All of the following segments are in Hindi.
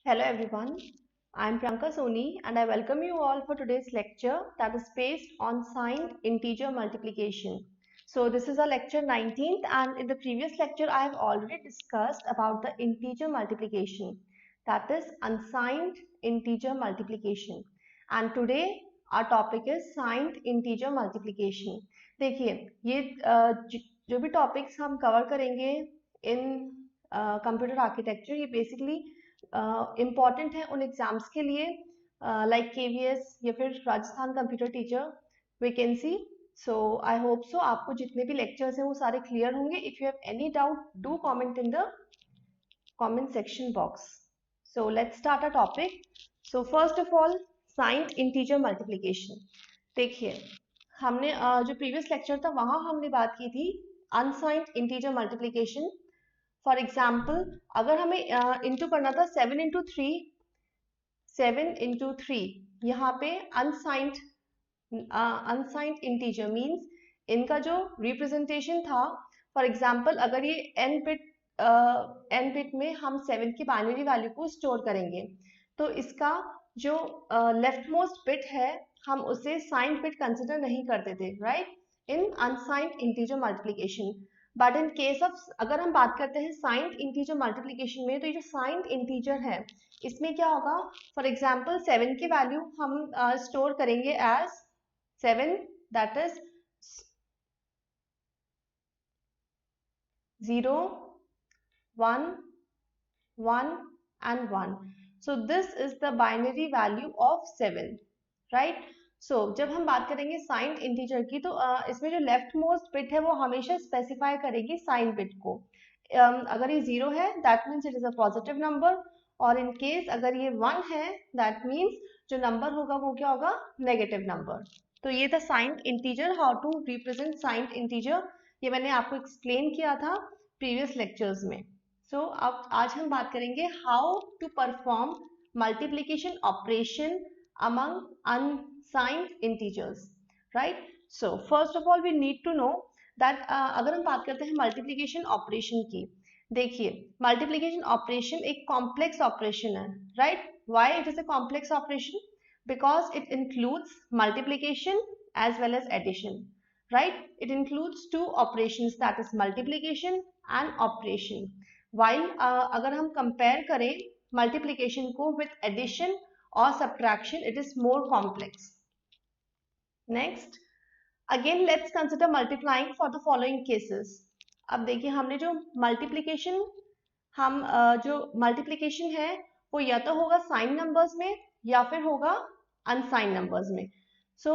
Hello everyone, I am Priyanka Soni and I welcome you all for today's lecture that is based on signed integer multiplication. So this is our lecture 19th and in the previous lecture I have already discussed about the integer multiplication, that is unsigned integer multiplication, and today our topic is signed integer multiplication. देखिए ये जो भी टॉपिक्स हम कवर करेंगे इन कंप्यूटर आर्किटेक्चर ये बेसिकली इम्पॉर्टेंट है उन एग्जाम्स के लिए लाइक केवीएस या फिर Rajasthan computer teacher vacancy. So I hope so आपको जितने भी लेक्चर्स हैं वो सारे क्लियर होंगे. If you have any doubt do comment in the comment section box. So let's start a topic. So first of all signed integer multiplication. देखिए हमने जो प्रीवियस लेक्चर था वहां हमने बात की थी unsigned integer multiplication. For example अगर हमें इंटू करना था 7 into 3 यहाँ पे अनसाइंड इंटीजर मींस इनका जो रिप्रेजेंटेशन था. फॉर एग्जाम्पल अगर ये एन बिट में हम 7 की बाइनरी वैल्यू को स्टोर करेंगे तो इसका जो लेफ्ट मोस्ट बिट है हम उसे साइंड बिट कंसिडर नहीं करते थे, right, in unsigned integer multiplication. But in case of अगर हम बात करते हैं साइंड इंटीजर मल्टीप्लिकेशन में तो ये जो साइंड इंटीजर है इसमें क्या होगा. फॉर एग्जाम्पल 7 की वैल्यू हम स्टोर करेंगे as 7, that is 0 1 1 and 1. So this is the binary value of 7, right? So जब हम बात करेंगे साइंड इंटीजर की तो इसमें जो लेफ्ट मोस्ट बिट है वो हमेशा स्पेसिफाई करेगी साइन बिट को. अगर ये 0 है that means it is a positive number, और इन केस अगर ये 1 है दैट मीन्स जो नंबर होगा वो क्या होगा, नेगेटिव नंबर. तो ये था signed integer, how to represent signed integer. ये मैंने आपको एक्सप्लेन किया था प्रीवियस लेक्चर्स में. सो अब आज हम बात करेंगे how to perform multiplication operation among unsigned integers, right? So first of all we need to know that अगर हम बात करते हैं मल्टीप्लिकेशन ऑपरेशन की, देखिए मल्टीप्लिकेशन ऑपरेशन एक कॉम्प्लेक्स ऑपरेशन है, right. Why it is a complex operation? Because it includes multiplication as well as addition, right? It includes two operations, that is multiplication and operation. While अगर हम compare करें multiplication को with addition or subtraction, it is more complex. Next, again let's consider multiplying for the following cases. अब देखिए हमने जो multiplication जो multiplication है वो या तो होगा साइन नंबर्स में या फिर होगा अनसाइन नंबर्स में. So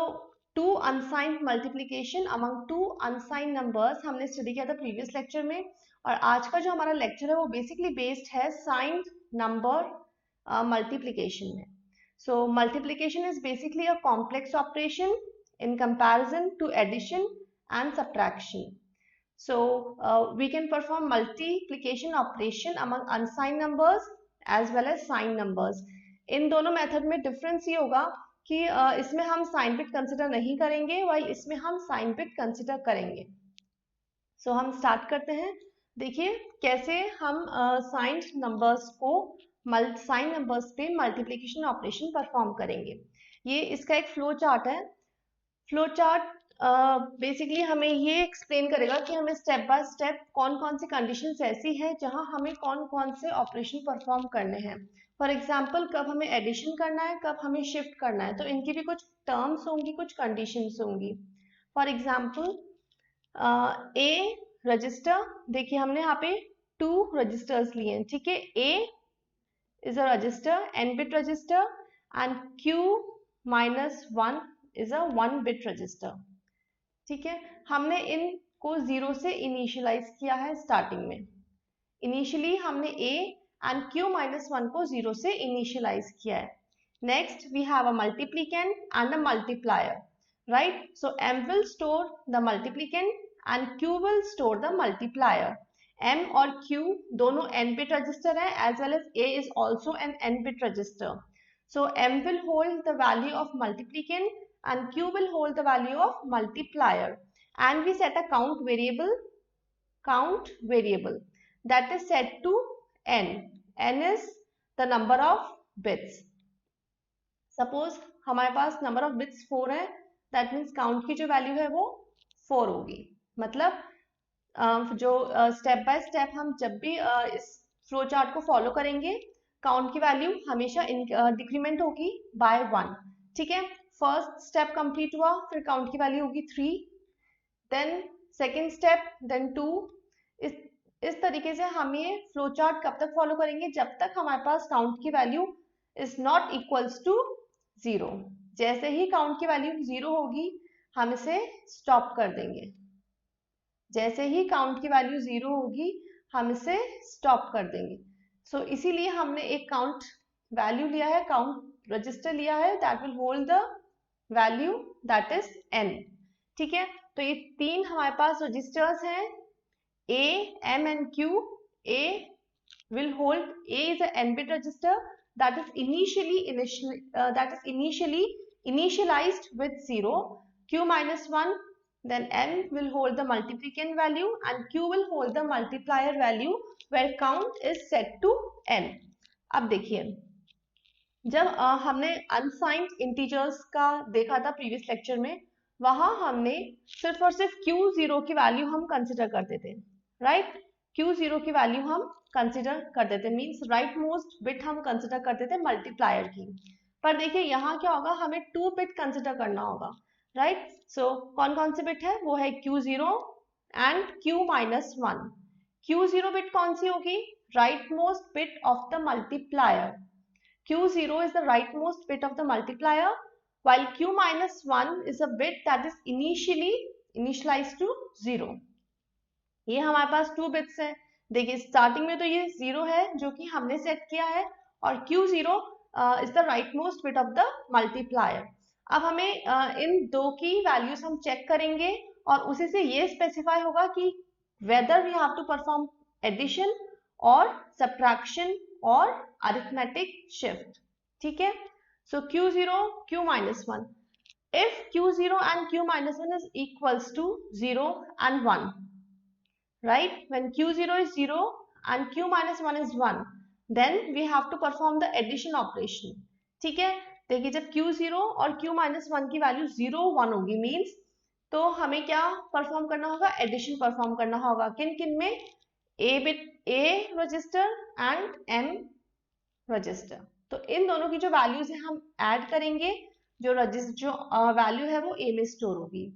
two unsigned multiplication among two unsigned numbers हमने स्टडी किया था प्रीवियस लेक्चर में, और आज का जो हमारा लेक्चर है वो बेसिकली बेस्ड है साइंड नंबर मल्टीप्लिकेशन में. So multiplication is basically a complex operation in comparison to addition and subtraction. So we can perform multiplication operation among unsigned numbers as well as signed numbers. इन दोनों मेथड में डिफरेंस ये होगा कि इसमें हम साइन बिट कंसिडर नहीं करेंगे while इसमें हम साइन बिट कंसिडर करेंगे. So हम स्टार्ट करते हैं. देखिए कैसे हम साइंड नंबर्स को साइन नंबर्स पे मल्टीप्लिकेशन ऑपरेशन परफॉर्म करेंगे. ये इसका एक फ्लो चार्ट है. फ्लो चार्ट बेसिकली हमें ये एक्सप्लेन करेगा कि हमें स्टेप बाय स्टेप कौन कौन सी कंडीशंस ऐसी हैं जहां हमें कौन कौन से ऑपरेशन परफॉर्म करने हैं. फॉर एग्जांपल कब हमें एडिशन करना है, कब हमें शिफ्ट करना है, तो इनकी भी कुछ टर्म्स होंगी, कुछ कंडीशंस होंगी. फॉर एग्जांपल ए रजिस्टर, देखिए हमने यहाँ पे 2 रजिस्टर्स लिए हैं, ठीक है. ए is a register, n bit register, and q minus 1 is a 1 bit register. ठीक है, हमने इनको 0 से इनिशियलाइज किया है स्टार्टिंग में. इनिशियली हमने a and q minus 1 को 0 से इनिशियलाइज किया है. Next we have a multiplicand and a multiplier, right. So m will store the multiplicand and q will store the multiplier. M और Q दोनों n bit register है as well as A is also an n bit register. So M will hold the value of multiplicand and Q will hold the value of multiplier. And we set a count variable that is set to n. N is the number of bits. Suppose हमारे पास नंबर ऑफ बिट्स 4 है, दैट मीन्स काउंट की जो वैल्यू है वो 4 होगी। मतलब जो स्टेप बाय स्टेप हम जब भी इस फ्लो चार्ट को फॉलो करेंगे, काउंट की वैल्यू हमेशा डिक्रीमेंट होगी बाय 1। ठीक है, फर्स्ट स्टेप कंप्लीट हुआ, फिर काउंट की वैल्यू होगी 3, देन सेकेंड स्टेप, देन 2। इस तरीके से हम ये फ्लो चार्ट कब तक फॉलो करेंगे, जब तक हमारे पास काउंट की value is not equals to 0। जैसे ही काउंट की वैल्यू 0 होगी हम इसे स्टॉप कर देंगे। जैसे ही काउंट की वैल्यू 0 होगी हम इसे स्टॉप कर देंगे। सो इसीलिए हमने एक काउंट वैल्यू लिया है, काउंट रजिस्टर लिया है, that will hold the value that is n। ठीक है, तो ये तीन हमारे पास रजिस्टर्स हैं, A, M and Q. A will hold, A is an n-bit register that is initially initialized with 0, Q minus 1. Then M will hold the multiplicand value and Q will hold the multiplier value where count is set to n. अब देखिए, जब हमने अनसाइंड इंटीजर्स का देखा था प्रीवियस लेक्चर में, वहां हमने सिर्फ और सिर्फ Q0 की वैल्यू हम कंसिडर करते थे, राइट। Q0 की वैल्यू हम कंसिडर करते थे, मींस राइट मोस्ट बिट हम कंसिडर करते थे मल्टीप्लायर की। पर देखिए यहाँ क्या होगा, हमें 2 बिट कंसिडर करना होगा, राइट। सो कौन कौन से बिट है, वो है Q0 and Q minus 1। Q0 bit कौन सी होगी, right most bit of the multiplier. Q0 is the rightmost bit of the multiplier, while Q minus 1 is a bit that is initialized to 0. ये हमारे पास 2 बिट्स हैं। देखिए स्टार्टिंग में तो ये 0 है जो कि हमने सेट किया है, और Q0 is the rightmost bit of the multiplier. अब हमें इन दो की वैल्यूज हम चेक करेंगे और उसी से ये स्पेसिफाई होगा कि whether we have to perform addition or subtraction or arithmetic shift. ठीक है, so Q0, Q minus 1. If Q0 and Q minus 1 is equals to 0 and 1, right? When Q0 is 0 and Q minus 1 is 1, then we have to perform the addition operation. ठीक है, देखिए जब Q0 और Q minus 1 की वैल्यू 0, 1 होगी, मीन्स तो हमें क्या परफॉर्म करना होगा, एडिशन परफॉर्म करना होगा। किन किन में, A register and M register. तो इन दोनों की जो वैल्यूज है हम ऐड करेंगे, जो वैल्यू है वो A में स्टोर होगी।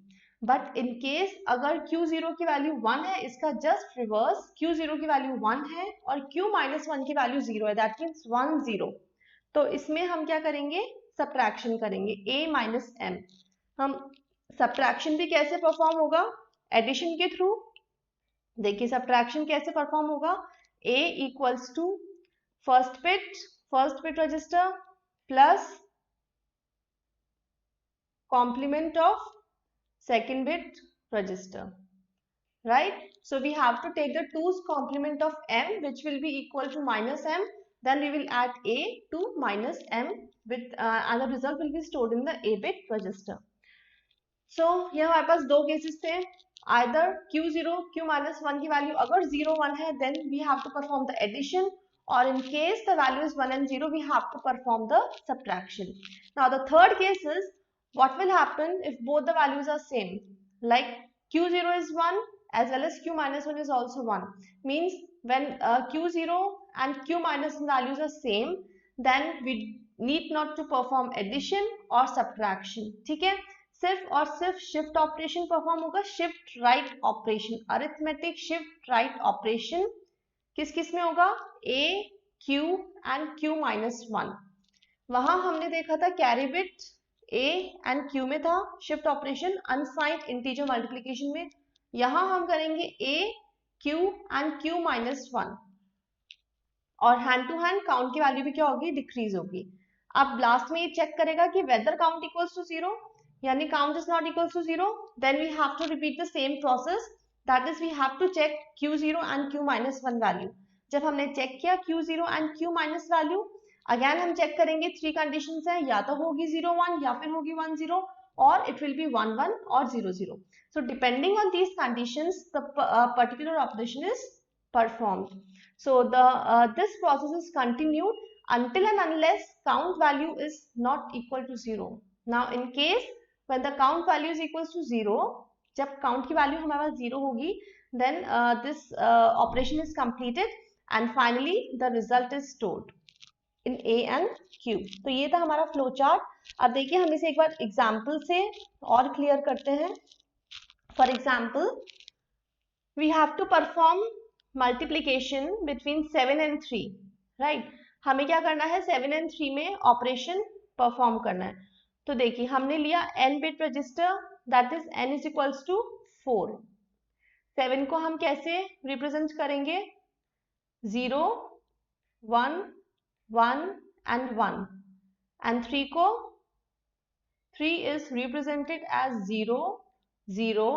बट इन केस अगर Q0 की वैल्यू 1 है, इसका जस्ट रिवर्स, Q0 की वैल्यू 1 है और Q minus 1 की वैल्यू 0 है, दैट मीन्स 1 0। तो इसमें हम क्या करेंगे, सब्ट्रैक्शन करेंगे, A minus M। हम सब्ट्रैक्शन भी कैसे परफॉर्म होगा, एडिशन के थ्रू। देखिए सब्ट्रैक्शन कैसे परफॉर्म होगा, A equals to first bit register plus complement of second bit register, right? So we have to take the 2's complement of M, which will be equal to minus M. Then we will add A to minus M with and the result will be stored in the A bit register. So ये हमारे पास दो केसेस थे, either Q0, Q minus 1 की वैल्यू अगर 0, 1 है, then we have to perform the addition, or in case the value is 1 and 0, we have to perform the subtraction. Now the third case is, what will happen if both the values are same, like Q0 is 1 as well as Q minus 1 is also 1, means when Q0 and Q minus 1 values are same, then we need not to perform addition or subtraction. ठीक है, सिर्फ और सिर्फ शिफ्ट ऑपरेशन परफॉर्म होगा, shift right operation, arithmetic shift right operation किस किस में होगा, A, Q and Q minus 1। वहां हमने देखा था carry bit A and Q में था shift operation unsigned integer multiplication में। यहां हम करेंगे A, Q and Q minus 1, और हैंड टू हैंड काउंट की वैल्यू भी क्या होगी, डिक्रीज होगी। अब लास्ट में ये चेक करेगा कि वेदर काउंट इक्वल्स टू 0, यानी count is not equals to 0, then we have to repeat the same process, that is we have to check Q0 and Q minus 1 value। जब हमने चेक किया Q0 and Q minus value, again हम चेक करेंगे, 3 कंडीशंस है, या तो होगी 0 1 या फिर होगी 1 0, और it will be 1 1 or 0 0। So depending on these conditions, the particular operation is performed. So the this process is continued until and unless count value is not equal to 0. Now in case when the count value is equals to 0, जब count की value हमारे पास 0 होगी, then this operation is completed and finally the result is stored in A and Q. तो ये था हमारा फ्लो चार्ट. अब देखिए हम इसे एक बार एग्जाम्पल से और क्लियर करते हैं. For example we have to perform multiplication between 7 and 3, right? हमें क्या करना है, 7 and 3 में ऑपरेशन परफॉर्म करना है. तो देखिए हमने लिया n bit register, that is n is equals to 4. 7 को हम कैसे रिप्रेजेंट करेंगे, 0 1 1 and 1, and 3 को 3 is represented as 0 0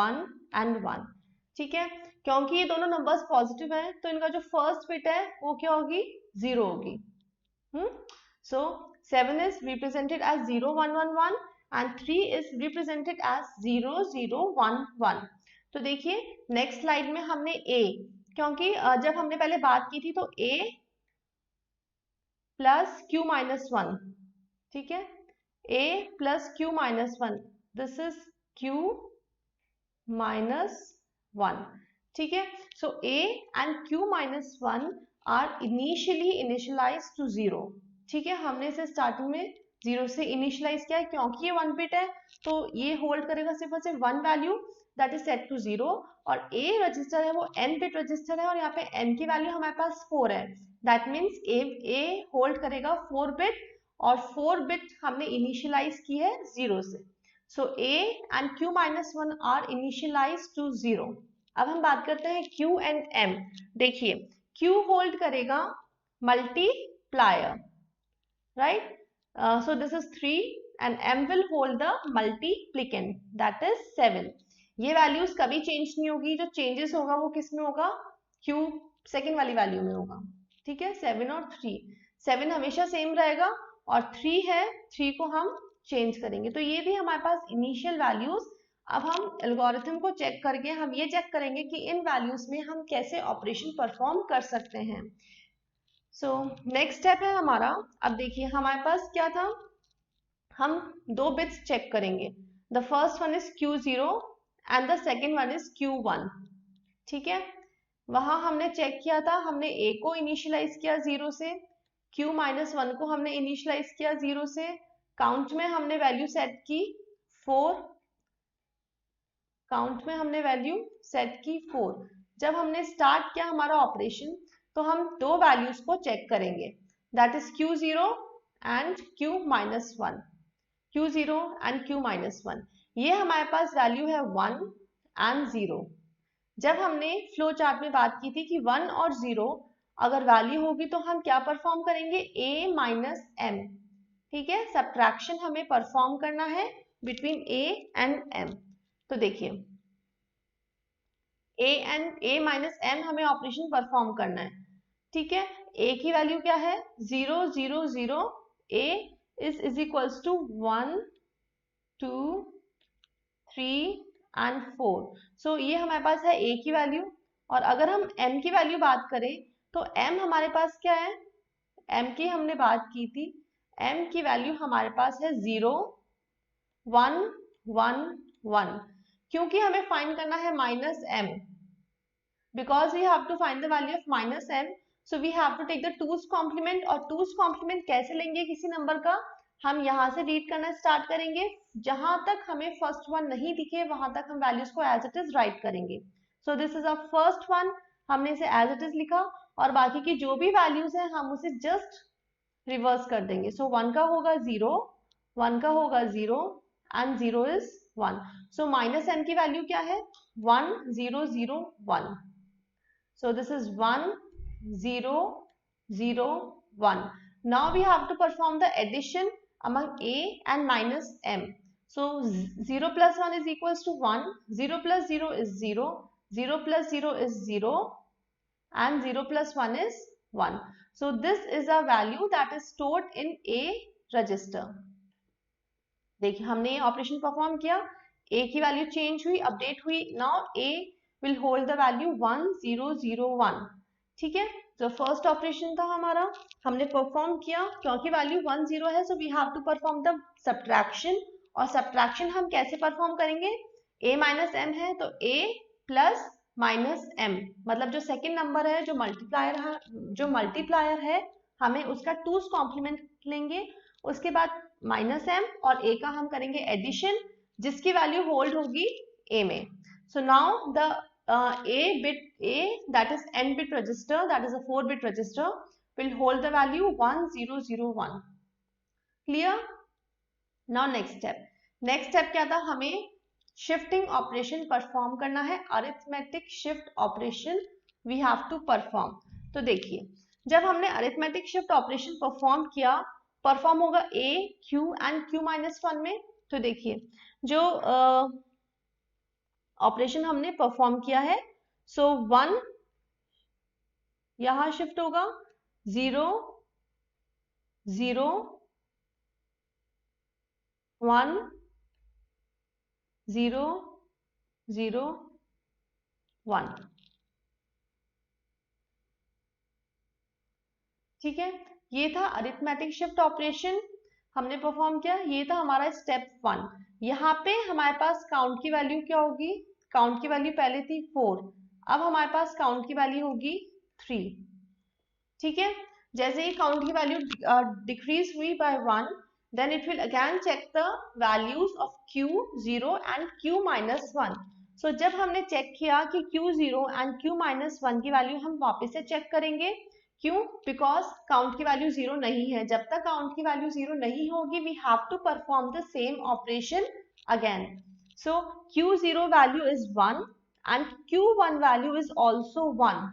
1 and 1. ठीक है, क्योंकि ये दोनों नंबर्स पॉजिटिव हैं तो इनका जो फर्स्ट बिट है वो क्या होगी, 0 होगी. सो 7 is represented as 0 1 1 1 and 3 is represented as 0 0 1 1. तो देखिए नेक्स्ट स्लाइड में हमने a, क्योंकि जब हमने पहले बात की थी तो a प्लस q माइनस 1, ठीक है, a plus q minus 1, this is q minus 1. ठीक है, so a and q minus 1 are initially initialize to 0. ठीक है, हमने इसे स्टार्टिंग में 0 से इनिशियलाइज किया है, क्योंकि ये 1 बिट है तो ये होल्ड करेगा सिर्फ और सिर्फ 1 value, that is set to 0. और a रजिस्टर है वो n बिट रजिस्टर है और यहाँ पे n की वैल्यू हमारे पास 4 है, दैट मीन्स a होल्ड करेगा 4 बिट और 4 बिट हमने इनिशियलाइज की है 0 से. So A and Q minus 1 are initialized to 0. अब हम बात करते हैं Q and M. देखिए Q होल्ड करेगा multiplier, right? So this is 3 and M will hold the multiplicand, that is 7. ये वैल्यूज कभी चेंज नहीं होगी, जो चेंजेस होगा वो किस में होगा, Q सेकेंड वाली वैल्यू में होगा. ठीक है, 7 और 3, 7 हमेशा सेम रहेगा और 3 है, 3 को हम चेंज करेंगे. तो ये भी हमारे पास इनिशियल वैल्यूज. अब हम एल्गोरिथम को चेक करके हम ये चेक करेंगे कि इन वैल्यूज में हम कैसे ऑपरेशन परफॉर्म कर सकते हैं. सो नेक्स्ट स्टेप है हमारा. अब देखिए हमारे पास क्या था, हम 2 बिट्स चेक करेंगे. The first one is Q0 and the second one is Q1. ठीक है, वहां हमने चेक किया था, हमने A को इनिशियलाइज किया 0 से, Q माइनस 1 को हमने इनिशियलाइज किया 0 से, काउंट में हमने वैल्यू सेट की 4, काउंट में हमने वैल्यू सेट की 4. जब हमने स्टार्ट किया हमारा ऑपरेशन तो हम 2 वैल्यूज को चेक करेंगे, that is Q0 and Q minus 1. Q0 and Q minus 1, ये हमारे पास वैल्यू है 1 एंड 0. जब हमने फ्लो चार्ट में बात की थी कि 1 और 0 अगर वैल्यू होगी तो हम क्या परफॉर्म करेंगे, A माइनस M. ठीक है, सब्ट्रैक्शन हमें परफॉर्म करना है बिटवीन A एंड M. तो देखिए A माइनस M हमें ऑपरेशन परफॉर्म करना है. ठीक है, A की वैल्यू क्या है, 0 0 0. A is equals to 1 2 3 and 4. So ये हमारे पास है A की वैल्यू. और अगर हम M की वैल्यू बात करें तो M हमारे पास क्या है, M की हमने बात की थी, M की वैल्यू हमारे पास है 0 1 1 1. क्योंकि हमें फाइंड करना है minus M, because we have to find the value of minus M, so we have to take the two's complement. और टूज कॉम्प्लीमेंट कैसे लेंगे किसी नंबर का, हम यहाँ से रीड करना स्टार्ट करेंगे, जहां तक हमें फर्स्ट वन नहीं दिखे वहां तक हम वैल्यूज को एज इट इज राइट करेंगे. So this is a first one, हमने इसे एज इट इज लिखा और बाकी की जो भी वैल्यूज हैं हम उसे जस्ट रिवर्स कर देंगे. सो 1 का होगा 0, 1 का होगा 0 and 0 is 1. So minus M की वैल्यू क्या है, 1 0 0 1. So this is 1 0 0 1. Now we have to perform the addition among A and minus M. So 0 plus 1 is equals to 1, 0 plus 0 is 0, 0 plus 0 is 0 and 0 plus 1 is 1. So this is a value that is stored in A register. देखिए हमने ये ऑपरेशन परफॉर्म किया, A की वैल्यू चेंज हुई, अपडेट हुई. Now A will hold the value 1 0 0 1. ठीक है, तो फर्स्ट ऑपरेशन था हमारा, हमने परफॉर्म किया, क्योंकि वैल्यू 1 0 है, so we have to perform the subtraction. और सब्ट्रैक्शन हम कैसे परफॉर्म करेंगे, a माइनस m है तो a प्लस माइनस m, मतलब जो सेकेंड नंबर है, जो मल्टीप्लायर है, हमें उसका 2's कॉम्प्लीमेंट लेंगे, उसके बाद माइनस m और a का हम करेंगे एडिशन, जिसकी वैल्यू होल्ड होगी a में। So now the A, that is n bit register, that is a 4 bit register, will hold the value 1001. Clear? Now next step क्या था, हमें shifting operation perform करना है, arithmetic shift operation we have to perform। तो देखिए, जब हमने arithmetic shift operation परफॉर्म होगा a, q and q minus 1 में। तो देखिए, जो ऑपरेशन हमने परफॉर्म किया है, सो 1 यहां शिफ्ट होगा, 0 0 1 0 0 1। ठीक है, ये था अरिथमेटिक शिफ्ट ऑपरेशन हमने परफॉर्म किया, ये था हमारा स्टेप 1। यहाँ पे हमारे पास काउंट की वैल्यू क्या होगी, काउंट की वैल्यू पहले थी 4, अब हमारे पास काउंट की वैल्यू होगी 3। ठीक है, जैसे ही काउंट की वैल्यू डिक्रीज हुई bye 1, then it will again check the values of q0 and q minus 1। so जब हमने चेक किया कि q0 and q minus 1 की वैल्यू हम वापस से चेक करेंगे, क्यों, बिकॉज काउंट की वैल्यू 0 नहीं है, जब तक काउंट की वैल्यू 0 नहीं होगी we have to perform the same operation again. So q0 value is 1 and q1 value is also 1,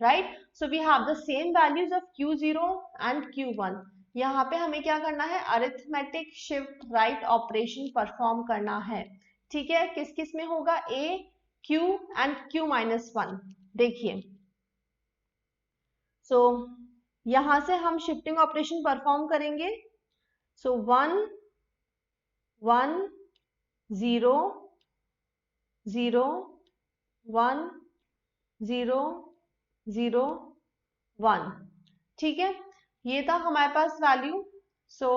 right? So we have the same values of q0 and q1। यहाँ पे हमें क्या करना है, arithmetic shift right operation perform करना है। ठीक है, किस किस में होगा, a, q and q minus 1। देखिए, सो यहां से हम शिफ्टिंग ऑपरेशन परफॉर्म करेंगे। सो 1 1 0 0 1 0 0 1। ठीक है, ये था हमारे पास value. So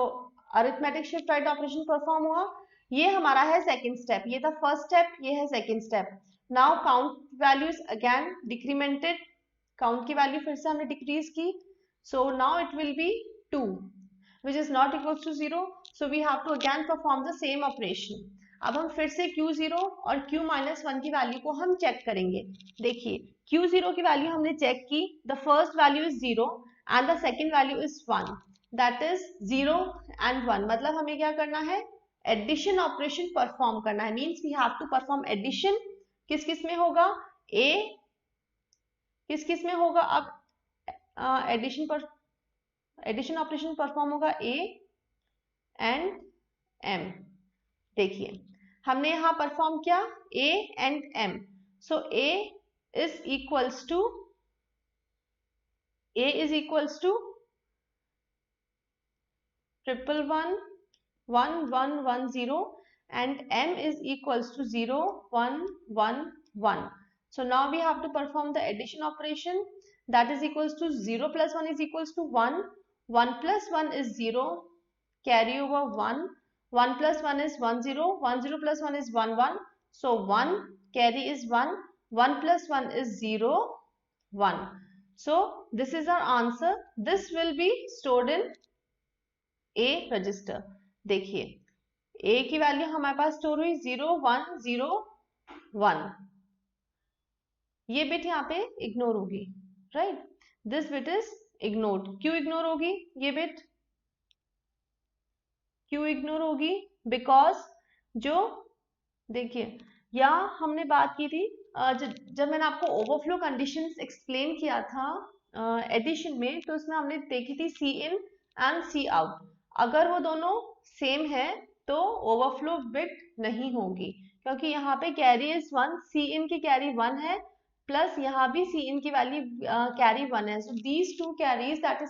arithmetic shift right operation perform हुआ, ये हमारा है सेकंड स्टेप, ये था फर्स्ट स्टेप, ये है second step. Now count value is again डिक्रीमेंटेड, count की वैल्यू फिर से हमने डिक्रीज की, so now it will be 2 which is not equals to 0, so we have to again perform the same operation। अब हम फिर से q0 और q minus 1 की वैल्यू को हम चेक करेंगे। देखिए, q0 की वैल्यू हमने चेक की, the first value is 0 and the second value is 1, that is 0 and 1, मतलब हमें क्या करना है, एडिशन ऑपरेशन परफॉर्म करना है, means we have to perform addition. किस किस में होगा, a, किस किस में होगा, अब एडिशन ऑपरेशन परफॉर्म होगा a एंड m। देखिए, हमने यहां परफॉर्म किया a and m, so a is equals to 111 1110 and m is equals to 0 1 1 1। so now we have to perform the addition operation, that is equals to 0 plus 1 is equals to 1, 1 plus 1 is 0, carry over 1, 1 plus 1 is 1 0, 1 0 plus 1 is 1 1, so 1 carry is 1, 1 plus 1 is 0 1। so this is our answer, this will be stored in a register। देखिए, a की वैल्यू हमारे पास स्टोर हुई 0 1 0 1, ये बिट यहाँ पे इग्नोर होगी, right, this bit is ignored. क्यों इग्नोर होगी ये बिट, क्यों इग्नोर होगी, बिकॉज जो, देखिए यहाँ हमने बात की थी, जब मैंने आपको ओवरफ्लो कंडीशंस एक्सप्लेन किया था एडिशन में, तो उसमें हमने देखी थी सी इन एंड सी आउट, अगर वो दोनों सेम है तो ओवरफ्लो बिट नहीं होगी, क्योंकि यहाँ पे कैरी इज 1, सी इन की कैरी 1 है, प्लस यहाँ भी सी इन की वैल्यू कैरी 1 है, so these two carries that is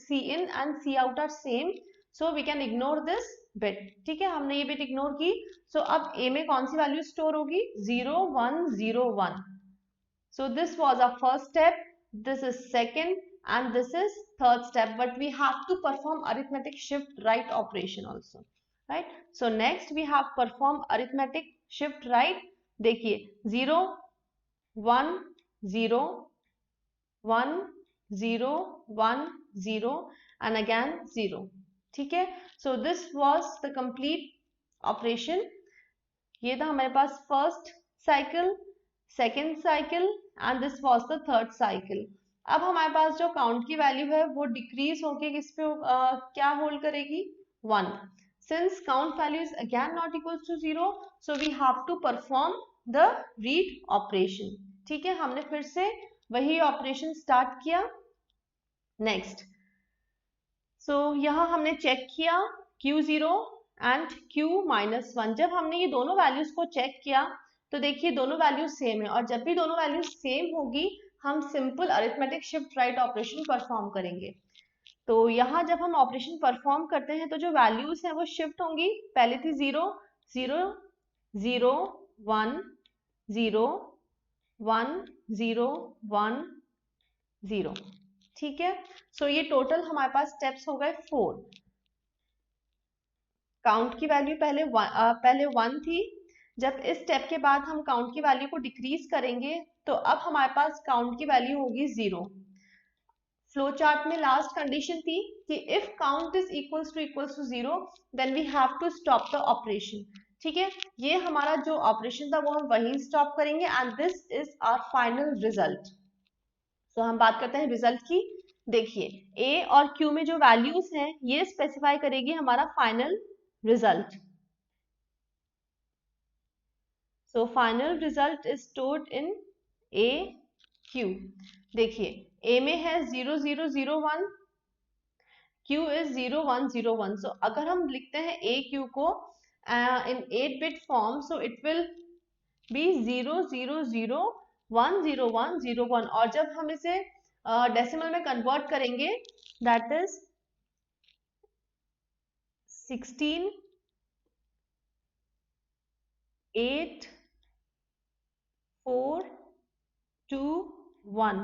c in and c out are same, so we can ignore this bit. ठीक है, हमने ये बिट इग्नोर की, सो अब a में कौन सी वैल्यू स्टोर होगी, 0 1 0 1। So this was our first step, this is second, and this is third step, but we have to perform arithmetic shift right operation also, right? So next we have perform arithmetic shift right. देखिए 0 1 0 1 0 1 0 and again 0. ठीक है, so this was the complete operation. ये था हमारे पास first cycle, second cycle and this was the third cycle. अब हमारे पास जो काउंट की वैल्यू है वो डिक्रीज होके किस पे क्या होल्ड करेगी? 1. Since count value is again not equal to 0, so we have to perform the read operation. ठीक है, हमने फिर से वही ऑपरेशन स्टार्ट किया. नेक्स्ट, सो यहाँ हमने चेक किया Q0 एंड Q-1. जब हमने ये दोनों वैल्यूज को चेक किया तो देखिए दोनों वैल्यूज सेम है, और जब भी दोनों वैल्यूज सेम होगी हम simple arithmetic shift right operation perform करेंगे. तो यहाँ जब हम ऑपरेशन परफॉर्म करते हैं तो जो वैल्यूज हैं वो शिफ्ट होंगी. पहले थी 0 0 0 1 0 1 0 1 0. ठीक है, सो ये टोटल हमारे पास स्टेप्स हो गए 4. काउंट की वैल्यू पहले 1 थी. जब इस स्टेप के बाद हम काउंट की वैल्यू को डिक्रीज करेंगे तो अब हमारे पास काउंट की वैल्यू होगी 0. फ्लो चार्ट में लास्ट कंडीशन थी कि if count is equals to 0 then we have to stop the operation. ठीक है, ये हमारा जो ऑपरेशन था वो हम वहीं स्टॉप करेंगे and this is our final result. तो हम बात करते हैं रिजल्ट की. देखिए ए और क्यू में जो वैल्यूज हैं ये स्पेसिफाई करेगी हमारा final result. So final result is stored in A Q. देखिए A में है 0 0 0 1, Q is 0 1 0 1. So अगर हम लिखते हैं A Q को in 8-bit form, so it will be 0 0 0 1 0 1 0 1. और जब हम इसे डेसिमल में कन्वर्ट करेंगे that is 16 8 4 2 1.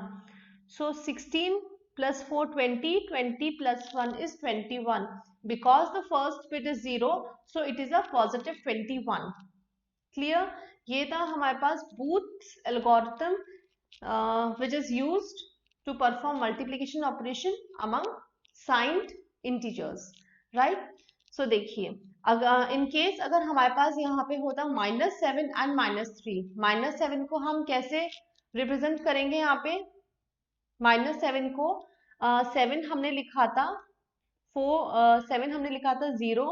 So 16 plus 4 20, 20 plus 1 is 21. Because the first bit is 0, so it is a positive 21. Clear? ये था हमारे पास Booth's algorithm which is used to perform multiplication operation among signed integers. Right? So देखिए अगर इन केस अगर हमारे पास यहाँ पे होता -7 एंड -3. -7 को हम कैसे रिप्रेजेंट करेंगे? यहाँ पे -7 को 7 हमने लिखा था 7 हमने लिखा था 0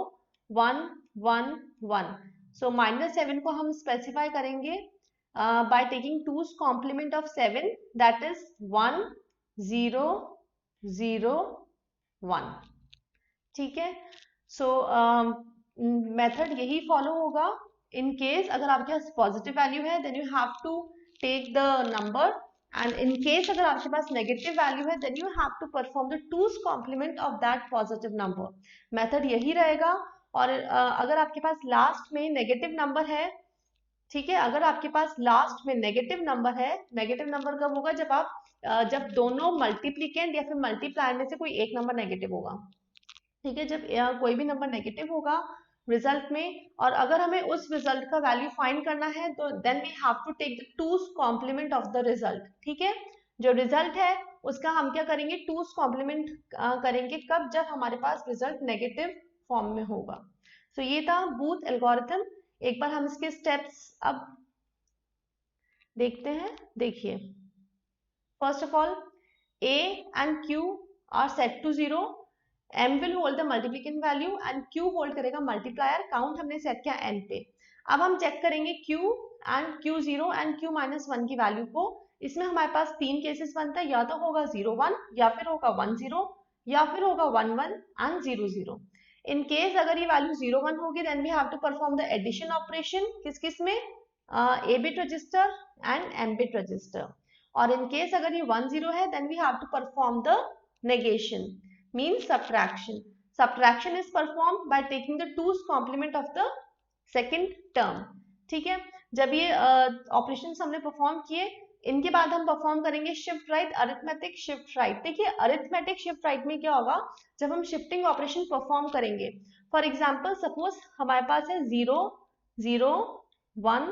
1 1 1. सो -7 को हम स्पेसिफाई करेंगे by taking 2's complement of 7 that is 1 0 0 1. ठीक है, सो मेथड यही फॉलो होगा. इन केस अगर आपके पास पॉजिटिव वैल्यू है then you have to take the number, and in case अगर आपके पास नेगेटिव वैल्यू है then you have to perform the 2's complement of that positive number. Method यही रहेगा. और अगर आपके पास लास्ट में नेगेटिव नंबर है, ठीक है, अगर आपके पास लास्ट में नेगेटिव नंबर है, नेगेटिव नंबर कब होगा? जब दोनों मल्टीप्लिकेंट या फिर मल्टीप्लायर में से कोई एक नंबर नेगेटिव होगा. ठीक है, जब कोई भी नंबर नेगेटिव होगा रिजल्ट में, और अगर हमें उस रिजल्ट का वैल्यू फाइंड करना है तो then we have to take the 2's complement of the result. ठीक है, जो रिजल्ट है उसका हम क्या करेंगे? 2's कॉम्प्लीमेंट करेंगे. कब? जब हमारे पास रिजल्ट नेगेटिव फॉर्म में होगा. सो ये था बूथ एल्गोरिथम. एक बार हम इसके स्टेप्स अब देखते हैं. देखिए first of all A and Q are set to 0. M will hold the multiplicand value and Q hold करेगा multiplier. काउंट हमने सेट किया n पे. अब हम चेक करेंगे Q and Q0 and Q-1 की वैल्यू को. इसमें हमारे पास 3 केसेस बनता है, या तो होगा 0 1, या फिर होगा 1 0, या फिर होगा 1 1 and 0 0. इन केस अगर ये वैल्यू 0 1 होगी then we have to perform the addition operation. किस किस में? A bit register and M bit register. और इन केस अगर ये 1 0 है then we have to perform the negation, means subtraction. Subtraction is performed by taking the 2's complement of the second term. ठीक है, जब ये ऑपरेशंस हमने परफॉर्म किए इनके बाद हम परफॉर्म करेंगे shift right, arithmetic shift right. देखिए अरिथमेटिक शिफ्ट राइट में क्या होगा, जब हम शिफ्टिंग ऑपरेशन परफॉर्म करेंगे, फॉर एग्जाम्पल सपोज हमारे पास है 0 0 1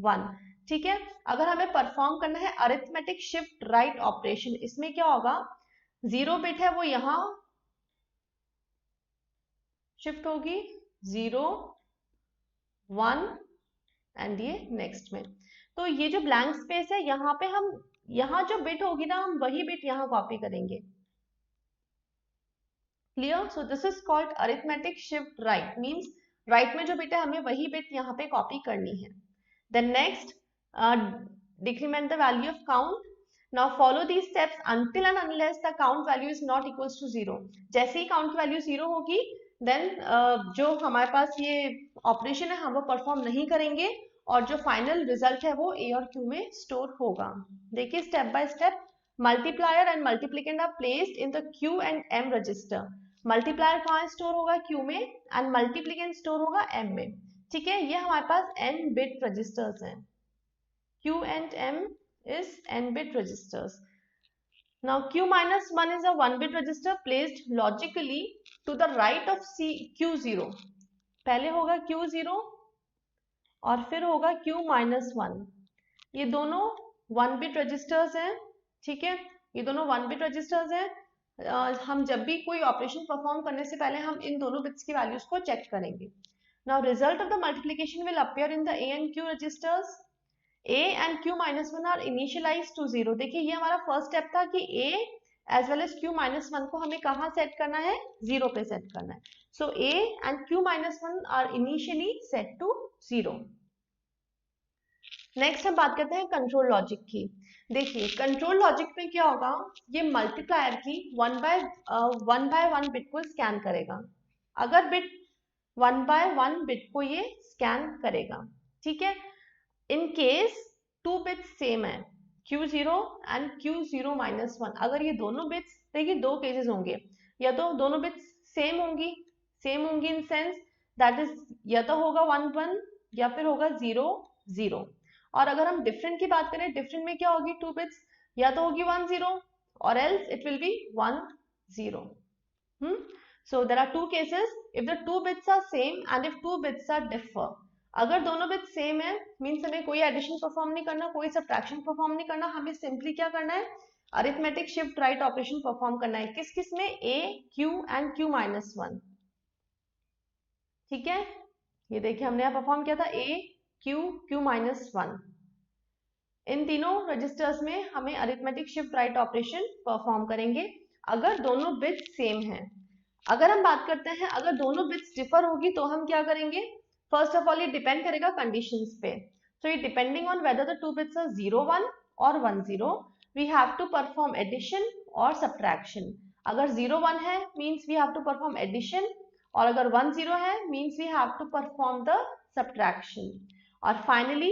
1, ठीक है। अगर हमें परफॉर्म करना है अरिथमेटिक शिफ्ट राइट ऑपरेशन, इसमें क्या होगा, 0 बिट है वो यहाँ शिफ्ट होगी 0 1 एंड ये नेक्स्ट में। तो ये जो ब्लैंक स्पेस है यहाँ पे हम, यहाँ जो बिट होगी ना हम वही बिट यहाँ कॉपी करेंगे। Clear? So this is called arithmetic shift right, means right में जो बिट है हमें वही बिट यहाँ पे कॉपी करनी है। Then next decrement the value of count. Now follow these steps until and unless the count value is not equals to 0। जैसे ही काउंट की वैल्यू 0 होगी देन जो हमारे पास ये ऑपरेशन है हम वो परफॉर्म नहीं करेंगे और जो फाइनल रिजल्ट है वो ए और क्यू में स्टोर होगा। देखिए step by step, multiplier and multiplicand are placed in the q and m register. Multiplier कहाँ स्टोर होगा, क्यू में, एंड मल्टीप्लिकेंट स्टोर होगा एम में, ठीक है। ये हमारे पास n बिट रजिस्टर्स हैं, q and m is n bit registers. Now q minus 1 is a 1 bit register placed logically to the right of q0। पहले होगा q0 और फिर होगा q minus 1। ये दोनों 1 bit registers हैं, ठीक है, ये दोनों 1 bit registers हैं। हम जब भी कोई ऑपरेशन परफॉर्म करने से पहले हम इन दोनों बिट्स की वैल्यूज को चेक करेंगे। Now result of the multiplication will appear in the a and q registers. a and q minus 1 are initialized to 0। देखिए ये हमारा फर्स्ट स्टेप था कि a as well as q minus 1 को हमें कहाँ सेट करना है, 0 पे सेट करना है। So a and q minus 1 are initially set to 0। Next हम बात करते हैं कंट्रोल लॉजिक की। देखिए कंट्रोल लॉजिक में क्या होगा, ये मल्टीप्लायर की 1 बाय 1 बिट को स्कैन करेगा। अगर बिट 1 बाय 1 बिट को ये स्कैन करेगा, ठीक है। इन केस 2 बिट्स सेम है, Q0 एंड Q0 माइनस 1, अगर ये दोनों बिट्स, देखिए दो केसेस होंगे, या तो दोनों बिट्स सेम होंगी इन सेंस दैट इज या तो होगा 1 1 या फिर होगा 0 0। और अगर हम डिफरेंट की बात करें, डिफरेंट में क्या होगी, 2 बिट्स या तो होगी 1 0 और else it will be 1 0। So there are two cases if the two bits are same and if two bits are differ। अगर दोनों बिट्स सेम है मीन्स हमें कोई एडिशन परफॉर्म नहीं करना, कोई सब्ट्रैक्शन परफॉर्म नहीं करना, हमें सिंपली क्या करना है, arithmetic shift right operation perform करना है। किस किस में, a q and q minus 1, ठीक है। ये देखिए हमने यहाँ परफॉर्म किया था a q q माइनस 1, इन तीनों रजिस्टर्स में हमें arithmetic shift right operation perform करेंगे अगर दोनों बिट्स सेम हैं। अगर हम बात करते हैं अगर दोनों बिट्स डिफर होगी तो हम क्या करेंगे, फर्स्ट ऑफ ऑल ये डिपेंड करेगा कंडीशंस पे। सो ये depending on whether the two bits are 0 1 और 1 0 we have to perform addition और सब्ट्रैक्शन। अगर 0 1 है means we have to perform addition और अगर 1 0 है means we have to perform the subtraction. और फाइनली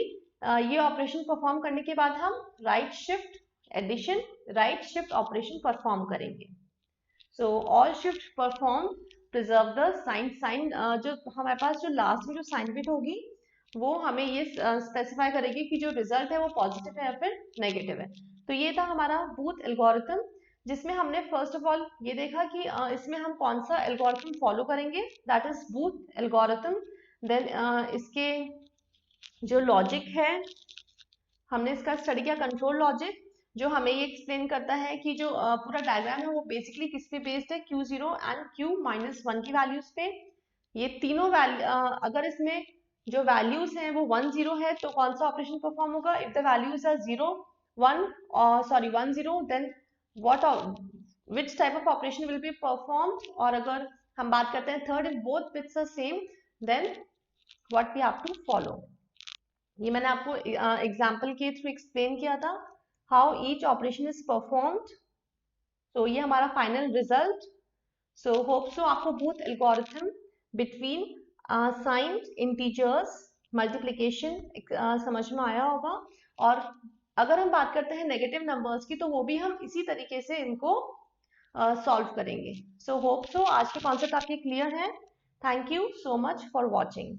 ये ऑपरेशन परफॉर्म करने के बाद हम right shift addition right shift operation perform करेंगे। So all shift perform preserve the sign जो हमारे पास जो लास्ट में जो साइन बिट होगी वो हमें ये स्पेसिफाई करेगी कि जो रिजल्ट है वो पॉजिटिव है या फिर नेगेटिव है। तो ये था हमारा बूथ एल्गोरिथम, जिसमें हमने फर्स्ट ऑफ ऑल ये देखा कि इसमें हम कौन सा एल्गोरिथम फॉलो करेंगे, दैट इज बूथ एल्गोरिथम। देन इसके जो लॉजिक है हमने इसका स्टडी किया, कंट्रोल लॉजिक, जो हमें ये एक्सप्लेन करता है कि जो पूरा डायग्राम है वो बेसिकली किस पे बेस्ड है, Q0 एंड Q माइनस 1 की वैल्यूज पे। ये तीनों अगर इसमें जो वैल्यूज हैं वो 1 0 है तो कौन सा ऑपरेशन परफॉर्म होगा, if the values are 0 1 sorry 1 0 then which type of operation will be perform. और अगर हम बात करते हैं third, if both bits are same then what we have to follow. ये मैंने आपको एग्जाम्पल के थ्रू एक्सप्लेन किया था how each operation is performed. तो ये हमारा final result. So hope so आपको Booth algorithm between sign integers multiplication समझ में आया होगा। और अगर हम बात करते हैं नेगेटिव नंबर्स की तो वो भी हम इसी तरीके से इनको सॉल्व करेंगे। सो होप सो आज के कॉन्सेप्ट आपके क्लियर है। Thank you so much for watching.